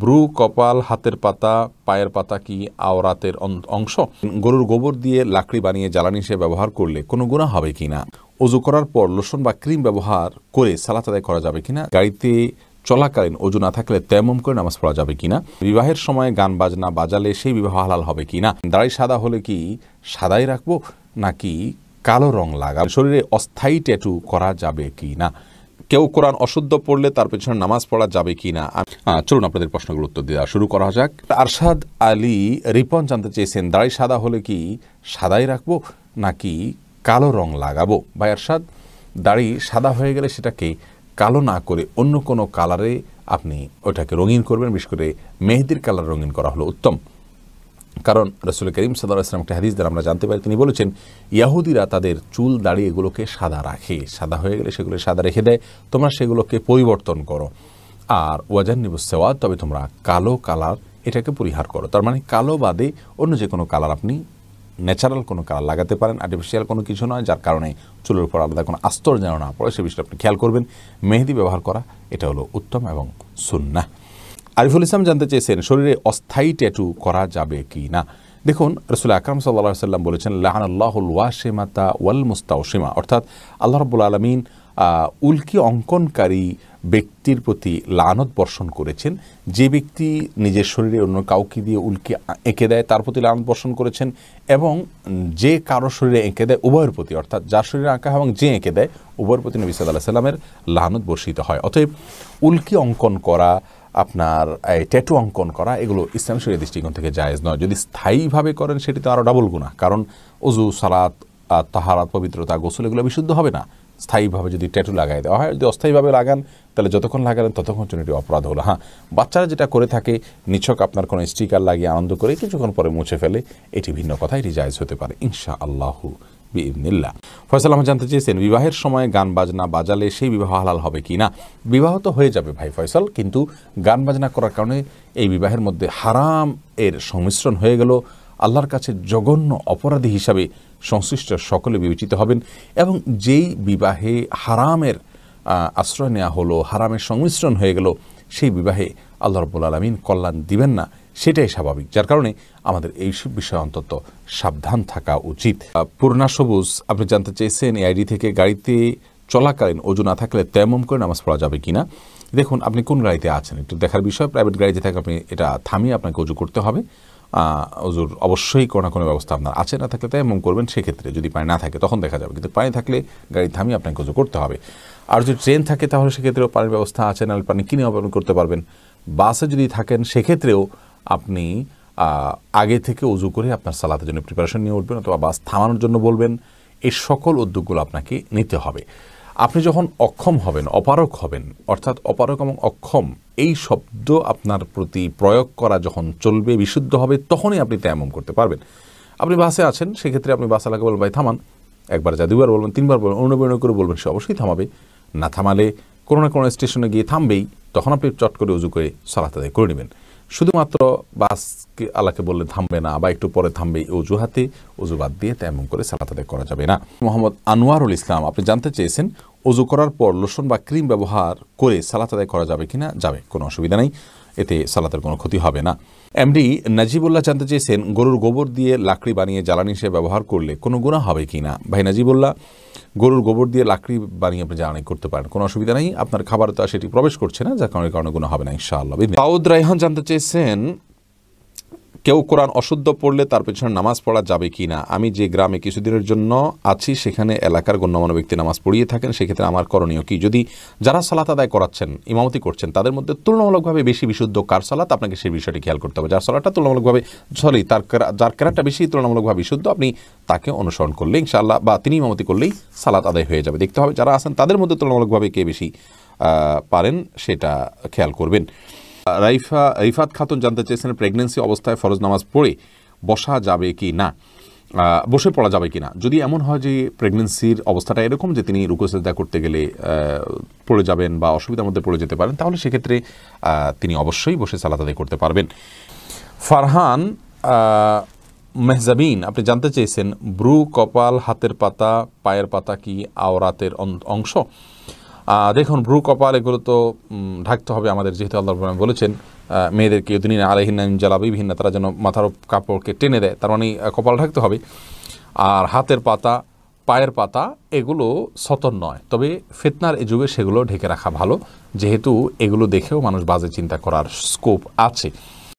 Bru, কপাল, হাতের পাতা, পায়ের পাতা কি আওরাতের অংশ? গরুর গোবর দিয়ে লাকড়ি বানিয়ে জ্বালানি হিসেবে ব্যবহার করলে কোনো গুনাহ হবে কিনা? অজু করার পর লোশন বা ক্রিম ব্যবহার করে সালাত আদায় করা যাবে কিনা? গাড়িতে চলাকালীন অজু না থাকলে তায়াম্মুম করে নামাজ পড়া যাবে কিনা? বিবাহের সময় গান বাজনা বাজালে সেই বিবাহ হালাল হবে কিনা? দাড়ি সাদা হলে কি সাদাই রাখবো নাকি কালো রং লাগাবো? শরীরে অস্থায়ী ট্যাটু করা যাবে কিনা? কেউ কোরআন অশুদ্ধ পড়লে তার পেছনে নামাজ পড়া যাবে কিনা? চলুন আপনাদের প্রশ্নগুলো উত্তর দেওয়া শুরু করা যাক। আরশাদ আলী রিপন জানতে চেয়েছেন, দাড়ি সাদা হলে কি সাদাই রাখবো নাকি কালো রং লাগাবো? ভাই আরশাদ, দাড়ি সাদা হয়ে গেলে সেটাকে কালো না করে অন্য কোনো কালারে আপনি ওটাকে রঙিন করবেন। বিশেষ করে মেহেদির কালার রঙিন করা হলো উত্তম। কারণ রাসূল করিম সাল্লাল্লাহু আলাইহি ওয়াসাল্লাম একটা হাদিস দ্বারা আমরা জানতে পারি, তিনি বলেছেন ইহুদিরা তাদের চুল দাড়ি এগুলোকে সাদা রাখে, সাদা হয়ে গেলে সেগুলো সাদা রেখে দেয়, তোমরা সেগুলোকে পরিবর্তন করো। আর ওয়াজান্নিবুস সাওয়াদ, তবে তোমরা কালো কালার এটাকে পরিহার করো। তার মানে কালো বাদে অন্য যে কোনো কালার আপনি ন্যাচারাল কোনো কালার লাগাতে পারেন, আর্টিফিশিয়াল কোনো কিছু নয়, যার কারণে চুলের উপর আলাদা কোনো আস্তর যেন না পড়ে সে বিষয়টা আপনি খেয়াল করবেন। মেহেদি ব্যবহার করা এটা হলো উত্তম এবং সুন্নাহ। আরিফুল ইসলাম জানতে চেয়েছেন, শরীরে অস্থায়ী ট্যাটু করা যাবে কি না? দেখুন, রাসূল আকরাম সাল্লাল্লাহু আলাইহি ওয়াসাল্লাম বলেছেন, লাআনাল্লাহুল ওয়াশিমাতা ওয়াল মুস্তাওশিমা, অর্থাৎ আল্লাহ রাব্বুল আলামিন উল্কি অঙ্কনকারী ব্যক্তির প্রতি লানত বর্ষণ করেছেন। যে ব্যক্তি নিজের শরীরে অন্য কাউকে দিয়ে উল্কি এঁকে দেয় তার প্রতি লানত বর্ষণ করেছেন, এবং যে কারো শরীরে এঁকে দেয় উভয়ের প্রতি, অর্থাৎ যার শরীরে আঁকা এবং যে এঁকে দেয় উভয়ের প্রতি নবী সাল্লাল্লাহু আলাইহি ওয়াসাল্লামের লানত বর্ষিত হয়। অতএব উল্কি অঙ্কন করা, আপনার ট্যাটু অঙ্কন করা, এগুলো ইসলাম শরীয়তের দৃষ্টিকোণ থেকে জায়েজ নয়। যদি স্থায়ীভাবে করেন সেটি তো আরও ডাবল গুনাহ, কারণ ওযু, সালাত, তাহারাত, পবিত্রতা, গোসল এগুলো বিশুদ্ধ হবে না স্থায়ীভাবে যদি ট্যাটু লাগাই দেওয়া হয়। যদি অস্থায়ীভাবে লাগান তাহলে যতক্ষণ লাগালেন ততক্ষণ জন্য এটি অপরাধ হলো। হ্যাঁ, বাচ্চারা যেটা করে থাকে নিছক আপনার কোনো স্টিকার লাগিয়ে আনন্দ করে কিছুক্ষণ পরে মুছে ফেলে, এটি ভিন্ন কথা, এটি জায়েজ হতে পারে ইনশাআল্লাহু বিইذনিল্লাহ। ফয়সাল আহমদ জানতে চেয়েছেন, বিবাহের সময় গান বাজনা বাজালে সেই বিবাহ হালাল হবে কি না? বিবাহ তো হয়ে যাবে ভাই ফয়সাল, কিন্তু গান বাজনা করার কারণে এই বিবাহের মধ্যে হারাম এর সংমিশ্রণ হয়ে গেল। আল্লাহর কাছে জঘন্য অপরাধী হিসাবে সংশ্লিষ্ট সকলে বিবেচিত হবেন, এবং যেই বিবাহে হারামের আশ্রয় নেওয়া হলো, হারামের সংমিশ্রণ হয়ে গেল, সেই বিবাহে আল্লাহ রাব্বুল আলামিন কল্যাণ দিবেন না, সেটাই স্বাভাবিক। যার কারণে আমাদের এই সব বিষয়ে অন্তত সাবধান থাকা উচিত। পূর্ণা সবুজ আপনি জানতে চেয়েছেন এই আইডি থেকে, গাড়িতে চলাকালীন অজু না থাকলে তায়াম্মুম করে নামাজ পড়া যাবে কিনা? দেখুন, আপনি কোন গাড়িতে আছেন একটু দেখার বিষয়। প্রাইভেট গাড়িতে থাকে আপনি এটা থামিয়ে আপনাকে অজু করতে হবে। অজুর অবশ্যই কোনো না কোনো ব্যবস্থা আপনার আছে, না থাকলে তায়াম্মুম করবেন। সেক্ষেত্রে যদি পানি না থাকে তখন দেখা যাবে, কিন্তু পানি থাকলে গাড়ি থামিয়ে আপনাকে অজু করতে হবে। আর যদি ট্রেন থাকে তাহলে সেক্ষেত্রেও পানির ব্যবস্থা আছে, নাহলে পানি কিনে আপনি করতে পারবেন। বাসে যদি থাকেন সেক্ষেত্রেও আপনি আগে থেকে অজু করে আপনার সালাতের জন্য প্রিপারেশন নিয়ে উঠবেন, অথবা বাস থামানোর জন্য বলবেন। এই সকল উদ্যোগগুলো আপনাকে নিতে হবে। আপনি যখন অক্ষম হবেন, অপারক হবেন, অর্থাৎ অপারক এবং অক্ষম এই শব্দ আপনার প্রতি প্রয়োগ করা যখন চলবে, বিশুদ্ধ হবে, তখনই আপনি তায়াম্মুম করতে পারবেন। আপনি বাসে আছেন, সেক্ষেত্রে আপনি বাসওয়ালাকে বলবেন, ভাই থামান, একবার যা দুবার বলবেন, তিনবার বলবেন, অনুবর্ণ করে বলবেন, সে অবশ্যই থামাবে। না থামালে কোনো না কোনো স্টেশনে গিয়ে থামবেই, তখন আপনি চট করে উজু করে সালাত আদায় করে নেবেন। শুধুমাত্র বাসকে আল্লাহকে বললে থামবে না বা একটু পরে থামবে, অজুহাতে অজু বাদ দিয়ে তায়াম্মুম করে সালাত আদায় করা যাবে না। মোহাম্মদ আনোয়ারুল ইসলাম আপনি জানতে চেয়েছেন, অজু করার পর লোশন বা ক্রিম ব্যবহার করে সালাত আদায় করা যাবে কিনা? যাবে, কোনো অসুবিধা নেই, এতে সালাতের কোনো ক্ষতি হবে না। এমডি নাজিবুল্লাহ জানতে চেয়েছেন, গরুর গোবর দিয়ে লাকড়ি বানিয়ে জ্বালানি হিসেবে ব্যবহার করলে কোনো গুনাহ হবে কিনা? ভাই নাজিবুল্লাহ, গরুর গোবর দিয়ে লাকড়ি বানিয়ে আপনি জ্বালানি করতে পারেন, কোনো অসুবিধা নেই, আপনার খাবারে তো সেটি প্রবেশ করছে না, যার কারণে গুনাহ হবে না ইনশাআল্লাহ। দাউদ রায়হান জানতে চেয়েছেন, কেউ কোরআন অশুদ্ধ পড়লে তার পেছনে নামাজ পড়া যাবে কি না? আমি যে গ্রামে কিছুদিনের জন্য আছি সেখানে এলাকার গণ্যমান্য ব্যক্তি নামাজ পড়িয়ে থাকেন, সেক্ষেত্রে আমার করণীয় কি? যদি যারা সালাত আদায় করাচ্ছেন, ইমামতি করছেন, তাদের মধ্যে তুলনামূলকভাবে বেশি বিশুদ্ধ কার সালাত, আপনাকে সেই বিষয়টি খেয়াল করতে হবে। যার সালাতটা তুলনামূলকভাবে যার কেরাতটা বেশি তুলনামূলকভাবে বিশুদ্ধ, আপনি তাকে অনুসরণ করলে ইনশাআল্লাহ, বা তিনি ইমামতি করলেই সালাত আদায় হয়ে যাবে। দেখতে হবে যারা আছেন তাদের মধ্যে তুলনামূলকভাবে কে বেশি পারেন সেটা খেয়াল করবেন। রিফাত খাতুন জানতে চেয়েছেন, প্রেগনেন্সি অবস্থায় ফরজ নামাজ পড়ে বসা যাবে কি না, বসে পড়া যাবে কি না? যদি এমন হয় যে প্রেগনেন্সির অবস্থাটা এরকম যে তিনি রুকু সিজদা করতে গেলে পড়ে যাবেন বা অসুবিধার মধ্যে পড়ে যেতে পারেন, তাহলে সেক্ষেত্রে তিনি অবশ্যই বসে সালাত আদায় করতে পারবেন। ফারহান মেহজাবিন আপনি জানতে চেয়েছেন, ব্রু, কপাল, হাতের পাতা, পায়ের পাতা কি আওরাতের অংশ? দেখুন ভ্রু কপাল এগুলো তো ঢাকতে হবে আমাদের, যেহেতু আল্লাহ বলেছেন মেয়েদেরকে দিন আলাইহিন্না মিন জালাবিবিহিন্না, তারা যেন মাথার কাপড়কে টেনে দেয়, তার মানে কপাল ঢাকতে হবে। আর হাতের পাতা, পায়ের পাতা এগুলো সতর নয়, তবে ফিতনার এই যুগে সেগুলো ঢেকে রাখা ভালো, যেহেতু এগুলো দেখেও মানুষ বাজে চিন্তা করার স্কোপ আছে।